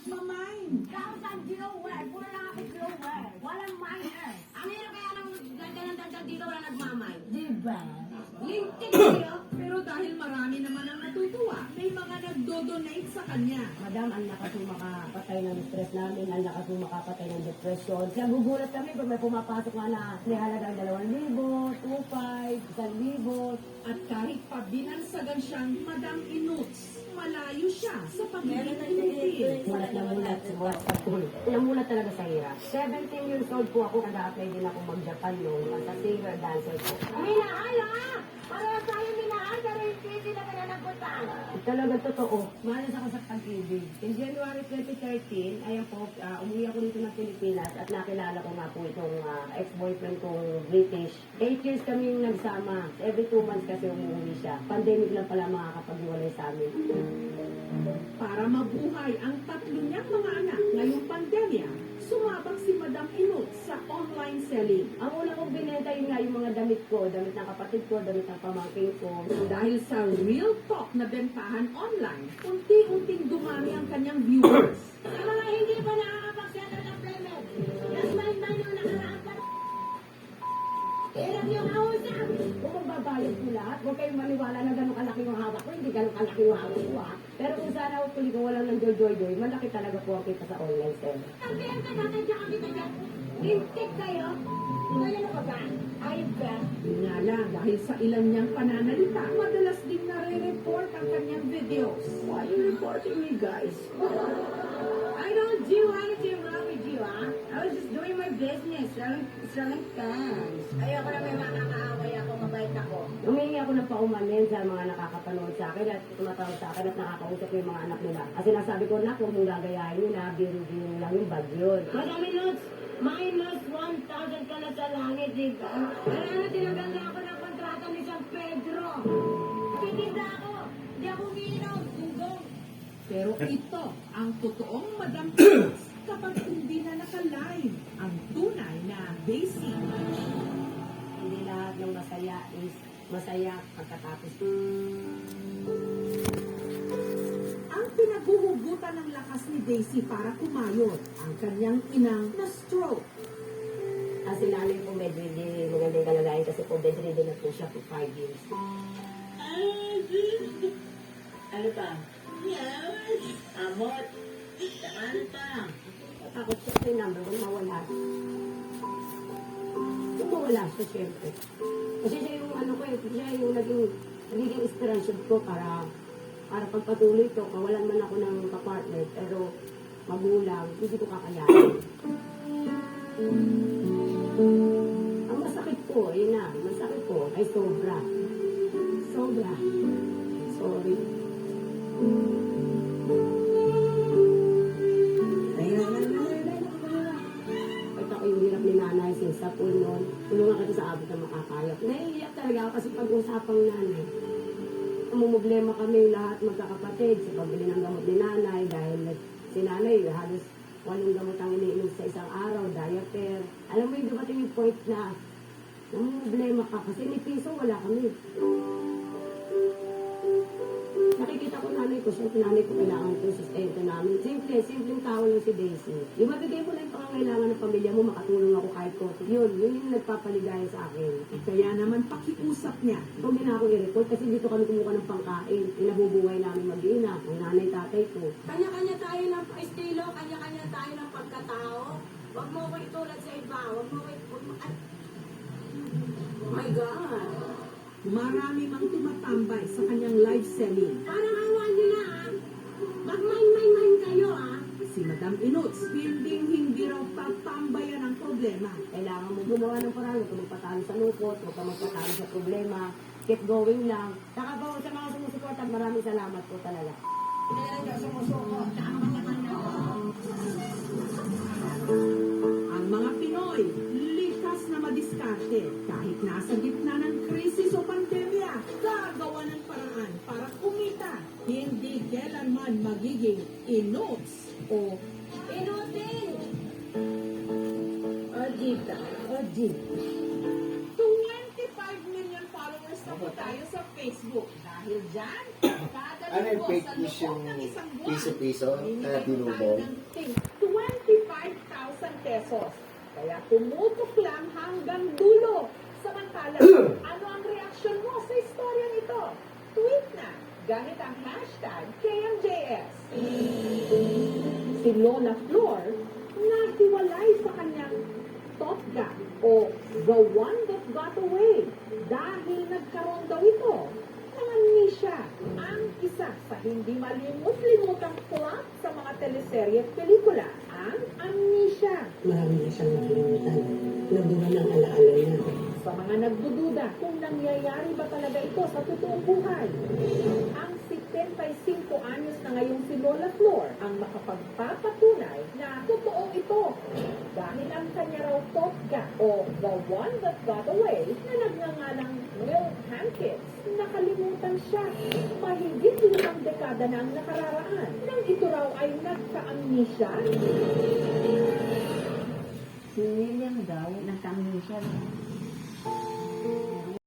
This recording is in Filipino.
nagmamind. Thousand viewer, puro lang ako viewer. Walang minor. Ang hirap kaya ng dagdag dito wala nagmamay. Diba? Lintik kayo. Pero dahil marami naman ang natutuwa, may mga nagdo-donate sa kanya. Madam, ang lakas yung makapatay ng stress namin, ang lakas yung makapatay ng depression. Nagugulat kami pag may pumapasok nga na nihalagang 2,000, 2,500, 1,000. At kahit pa binansagan siyang Madam Inuts, malayo siya sa pagiging inutil. Mulat na mulat sa school. Namulat talaga sa hirap. 17 years old po ako, nag-a-apply din ako mag-Japan noon as a singer dancer po. Minahala! Para tayo minahan, pero hindi na nanagutan. Talaga totoo. Malas ako sa pag-ibig. In January 2013, ayan po, umuwi ako dito ng Pilipinas at nakilala ko nga po itong ex-boyfriend kong British. 8 years kami nagsama. Every 2 months kasi umuwi siya. Pandemic lang pala makakapag-iwalay sa amin. Para mabuhay ang tatlo niyang mga anak ngayong pandemya, sumabak si Madam Inuts sa online selling. Ang una kong binenta yun nga yung mga damit ko, damit ng kapatid ko, damit ng pamangkin ko. Dahil sa real talk na bentahan online, unti-unting dumami ang kanyang viewers. Sa mga hindi pa nakakapagsyado ng payment, just mind yung nakaraan pa. Hirap yung hausap. Kung magbabayad ko lahat, huwag kayong maniwala na gano'ng kalaki yung hawak ko, hindi gano'ng kalaki yung hawak ko ha. Pero kung sana hopefully kung walang nang joy-joy, malaki talaga po ang kita sa online sale. Ang pinagka natin dyan kami na dyan, lintik kayo. Ngayon ako ba? Ayun ba? Yun nga lang, dahil sa ilan niyang pananalita, madalas din nare-report ang kanyang videos. Why are you reporting me, guys? I don't do anything Wrong with you, ha? I was just doing my business, selling pants. Ayoko na may makakaaway ako, mabait ako. Humingi ako ng paumanin sa mga nakakapanood sa akin at tumatawag sa akin at nakakausap ko yung mga anak nila. Kasi nasabi ko na, kung gagayahin nyo na, biro-biro lang yung bag yun. Madami notes, minus 1,000 ka na sa langit, di ba? Kaya na tinanggal na ako ng kontrata ni San Pedro. Titinda ako, di ako umiinom, tunggong. Pero ito ang totoong Madam Inuts kapag hindi na naka-live ang tunay na Daisy. Hindi lahat ng masaya is masaya pagkatapos. Ang pinaguhugutan ng lakas ni Daisy para kumayod ang kanyang inang na stroke. Kasi nanay po bedridden, maganda yung kalagayan kasi po bedridden na po siya for 5 years. Ano pa? Amot. Ano pa? Takot siya sa number kung mawala. Kung mawala siya, syempre. Kasi siya yung ano ko siya yung naging inspiration ko para pagpatuloy to. Kawalan man ako ng kapartner, pero magulang, hindi ko kakayanin. Ang masakit po, yun na, masakit po, ay sobra. Sobra. Sorry. Ito ako yung hirap ni nanay sa pool noon. Tulungan ka sa abot na makakaya. Naiiyak talaga ako kasi pag-usapang nanay. Umumblema kami lahat magkakapatid sa pagbili ng gamot ni nanay dahil si nanay halos 8 gamot ang iniinom sa isang araw, diaper. Alam mo yung dumating yung point na namumblema ka kasi ni piso wala kami. Nakikita ko nanay ko, siyempre nanay ko kailangan ko yung sustento namin. Simpleng tao lang si Daisy. Yung mabigay mo lang yung pangangailangan ng pamilya mo, makatulong ako kahit ko. Yun yung nagpapaligaya sa akin. Kaya naman pakiusap niya. Huwag din ako i-report kasi dito kami kumuha ng pangkain. Inabubuhay namin mag-ina, ang nanay, tatay ko. Kanya-kanya tayo ng estilo, kanya-kanya tayo ng pagkatao. Huwag mo ko itulad sa iba. Huwag mo Oh my God! Marami mang tumatambay sa kanyang live selling. Parang awa nyo na Mag-main kayo Si Madam Inuts, hindi raw tatambayan ang problema. Kailangan mo gumawa ng parang huwag ka magpatalo sa lungkot, huwag ka magpatalo sa problema. Keep going lang. Saka po sa mga sumusuporta, maraming salamat po talaga. Ang mga Pinoy, likas na madiskarte. Kahit nasa gitna ng krisis o pandemya, gagawa ng paraan para kumita. Hindi kailanman magiging inuts o Inutin! Ojita. 25 million followers Basta po tayo sa Facebook. Dahil dyan, kada Ano yung linggo fake sa news loob yung ng isang buwan, piso-piso na mamimigay po binubog? tayo ng ting 25,000 pesos. Kaya tumutok lang hanggang dulo. Samantala, ano ang reaksyon mo sa istoryang ito? Tweet na gamit ang hashtag KMJS. Si Lola Flor nahiwalay sa kanyang Top Gun o The One That Got Away dahil nagkaroon daw ito ng amnesia, ang isa sa hindi malimut-limutang plot sa mga teleserye at pelikula, ang amnesia. Marami na siyang nakalimutan. Nagduman ng alaala niya. Sa mga nagdududa kung nangyayari ba talaga ito sa totoong buhay, ang 75 anyos na ngayong si Lola Flor ang makapagpapatunay na totoo ito dahil ang kanya raw topga o The One That Got Away na nagngangalang Will Hankins, nakalimutan siya. Mahigit 5 dekada na ang nakararaan nang ito raw ay nagka-amnesia. Si William daw, nagka-amnesia.